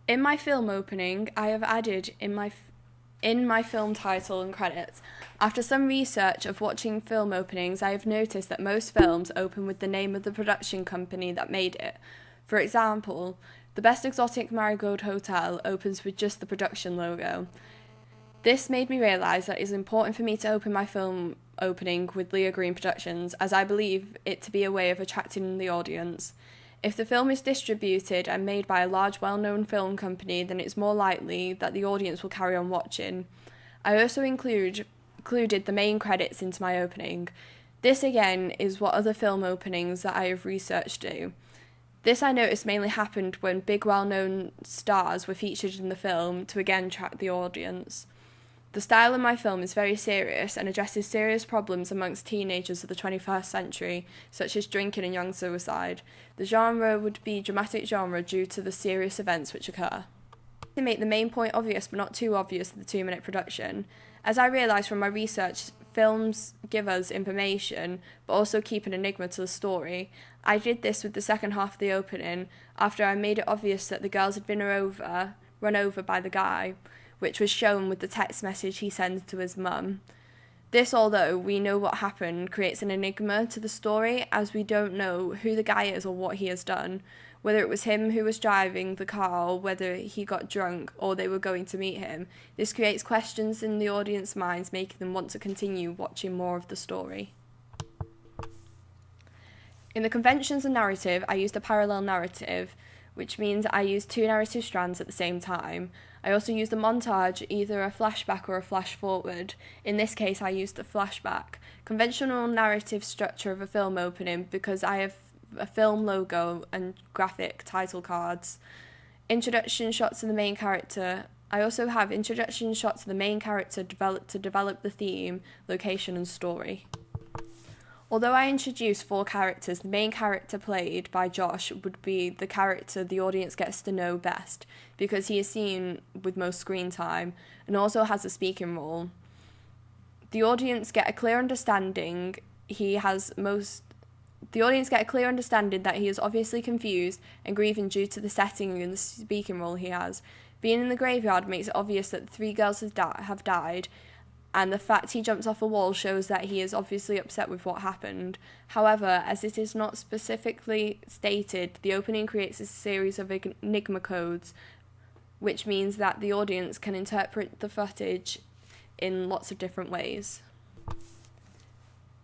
In my film opening, I have added in my film title and credits. After some research of watching film openings, I have noticed that most films open with the name of the production company that made it. For example, The Best Exotic Marigold Hotel opens with just the production logo. This made me realise that it is important for me to open my film opening with Leo Green Productions, as I believe it to be a way of attracting the audience. If the film is distributed and made by a large well-known film company, then it's more likely that the audience will carry on watching. I also included the main credits into my opening. This again is what other film openings that I have researched do. This I noticed mainly happened when big well-known stars were featured in the film to again attract the audience. The style of my film is very serious and addresses serious problems amongst teenagers of the 21st century, such as drinking and young suicide. The genre would be dramatic genre due to the serious events which occur. To make the main point obvious but not too obvious of the 2-minute production, as I realised from my research, films give us information but also keep an enigma to the story. I did this with the second half of the opening after I made it obvious that the girls had been run over by the guy, which was shown with the text message he sends to his mum. This, although we know what happened, creates an enigma to the story, as we don't know who the guy is or what he has done, whether it was him who was driving the car or whether he got drunk or they were going to meet him. This creates questions in the audience minds, making them want to continue watching more of the story. In the conventions of narrative, I used a parallel narrative, which means I used 2 narrative strands at the same time. I also used a montage, either a flashback or a flash forward. In this case, I used a flashback. Conventional narrative structure of a film opening because I have a film logo and graphic title cards. Introduction shots of the main character. I also have introduction shots of the main character to develop the theme, location and story. Although I introduced 4 characters, the main character played by Josh would be the character the audience gets to know best, because he is seen with most screen time and also has a speaking role. The audience get a clear understanding that he is obviously confused and grieving due to the setting and the speaking role he has. Being in the graveyard makes it obvious that the 3 girls have died, and the fact he jumps off a wall shows that he is obviously upset with what happened. However, as it is not specifically stated, the opening creates a series of enigma codes, which means that the audience can interpret the footage in lots of different ways.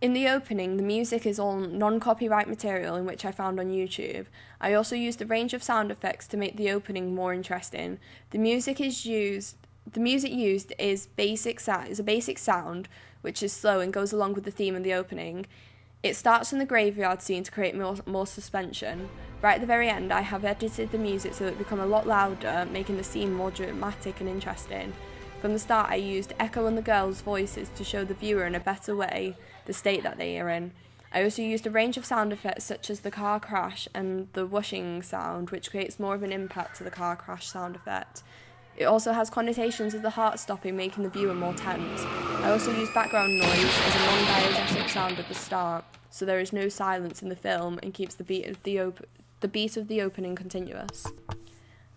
In the opening, the music is all non-copyright material in which I found on YouTube. I also used a range of sound effects to make the opening more interesting. The music used is a basic sound, which is slow and goes along with the theme of the opening. It starts in the graveyard scene to create more suspension. Right at the very end, I have edited the music so that it becomes a lot louder, making the scene more dramatic and interesting. From the start, I used echo on the girls' voices to show the viewer in a better way the state that they are in. I also used a range of sound effects such as the car crash and the whooshing sound, which creates more of an impact to the car crash sound effect. It also has connotations of the heart stopping, making the viewer more tense. I also used background noise as a non-diegetic sound at the start, so there is no silence in the film and keeps the beat of the opening continuous.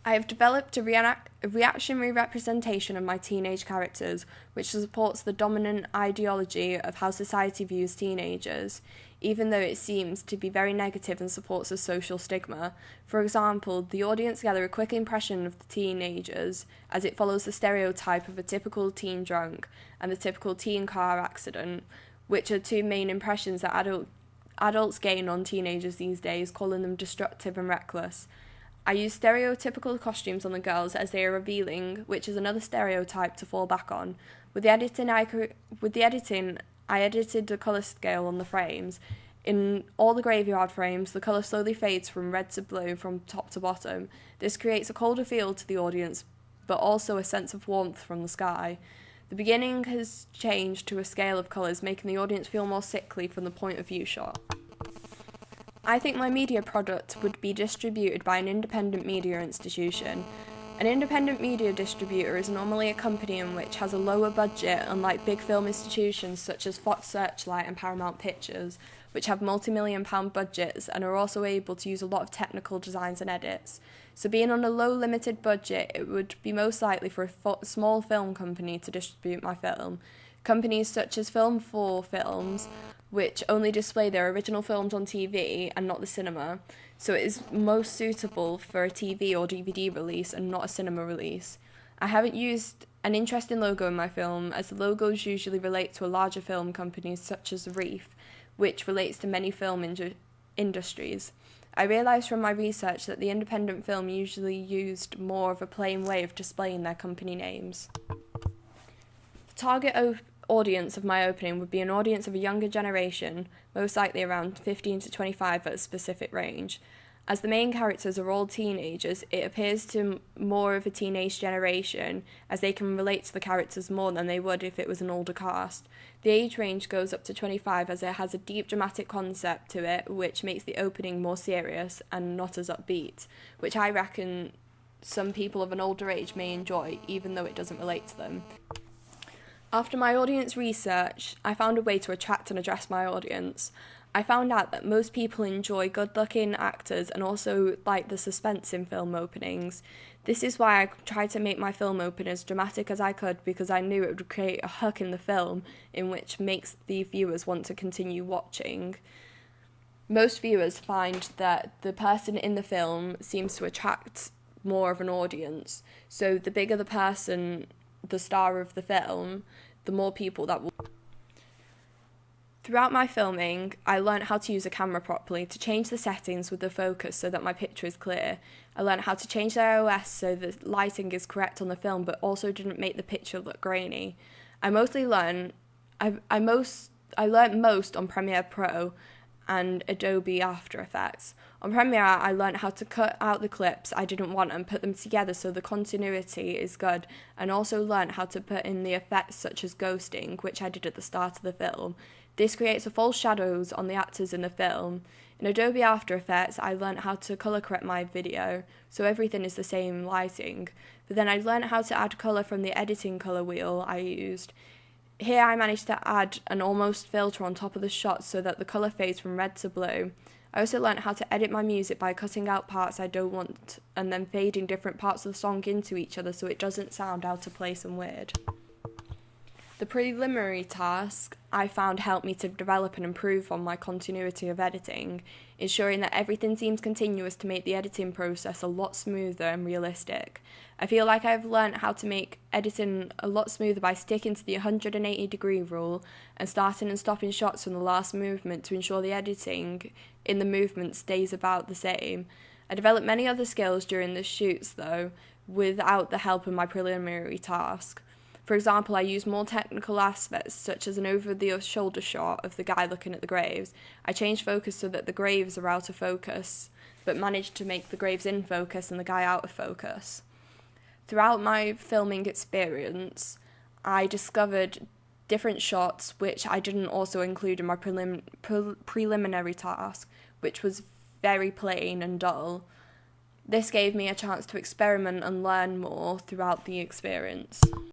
I have developed a reactionary representation of my teenage characters, which supports the dominant ideology of how society views teenagers, even though it seems to be very negative and supports a social stigma. For example, the audience gather a quick impression of the teenagers, as it follows the stereotype of a typical teen drunk and the typical teen car accident, which are 2 main impressions that adults gain on teenagers these days, calling them destructive and reckless. I use stereotypical costumes on the girls as they are revealing, which is another stereotype to fall back on. With the editing, I edited the colour scale on the frames. In all the graveyard frames, the colour slowly fades from red to blue from top to bottom. This creates a colder feel to the audience, but also a sense of warmth from the sky. The beginning has changed to a scale of colours, making the audience feel more sickly from the point of view shot. I think my media product would be distributed by an independent media institution. An independent media distributor is normally a company in which has a lower budget, unlike big film institutions such as Fox Searchlight and Paramount Pictures, which have multi-million-pound budgets and are also able to use a lot of technical designs and edits. So being on a low limited budget, it would be most likely for a small film company to distribute my film. Companies such as Film 4 Films, which only display their original films on TV and not the cinema, so it is most suitable for a TV or DVD release and not a cinema release. I haven't used an interesting logo in my film, as the logos usually relate to a larger film companies such as Reef, which relates to many film industries. I realised from my research that the independent film usually used more of a plain way of displaying their company names. The target audience of my opening would be an audience of a younger generation, most likely around 15 to 25 at a specific range. As the main characters are all teenagers, it appears to more of a teenage generation, as they can relate to the characters more than they would if it was an older cast. The age range goes up to 25 as it has a deep dramatic concept to it, which makes the opening more serious and not as upbeat, which I reckon some people of an older age may enjoy, even though it doesn't relate to them. After my audience research, I found a way to attract and address my audience. I found out that most people enjoy good-looking actors and also like the suspense in film openings. This is why I tried to make my film open as dramatic as I could, because I knew it would create a hook in the film in which makes the viewers want to continue watching. Most viewers find that the person in the film seems to attract more of an audience, so the bigger the person, the star of the film, the more people that will. Throughout my filming, I learned how to use a camera properly, to change the settings with the focus so that my picture is clear. I learned how to change the iOS so the lighting is correct on the film but also didn't make the picture look grainy. I learned most on Premiere Pro and Adobe After Effects. On Premiere, I learned how to cut out the clips I didn't want and put them together so the continuity is good, and also learned how to put in the effects such as ghosting, which I did at the start of the film. This creates a false shadows on the actors in the film. In Adobe After Effects, I learned how to colour correct my video, so everything is the same lighting. But then I learned how to add colour from the editing colour wheel I used. Here I managed to add an almost filter on top of the shot so that the colour fades from red to blue. I also learned how to edit my music by cutting out parts I don't want and then fading different parts of the song into each other so it doesn't sound out of place and weird. The preliminary task I found helped me to develop and improve on my continuity of editing, ensuring that everything seems continuous to make the editing process a lot smoother and realistic. I feel like I've learnt how to make editing a lot smoother by sticking to the 180-degree rule and starting and stopping shots from the last movement to ensure the editing in the movement stays about the same. I developed many other skills during the shoots, though, without the help of my preliminary task. For example, I used more technical aspects, such as an over-the-shoulder shot of the guy looking at the graves. I changed focus so that the graves are out of focus, but managed to make the graves in focus and the guy out of focus. Throughout my filming experience, I discovered different shots which I didn't also include in my preliminary task, which was very plain and dull. This gave me a chance to experiment and learn more throughout the experience.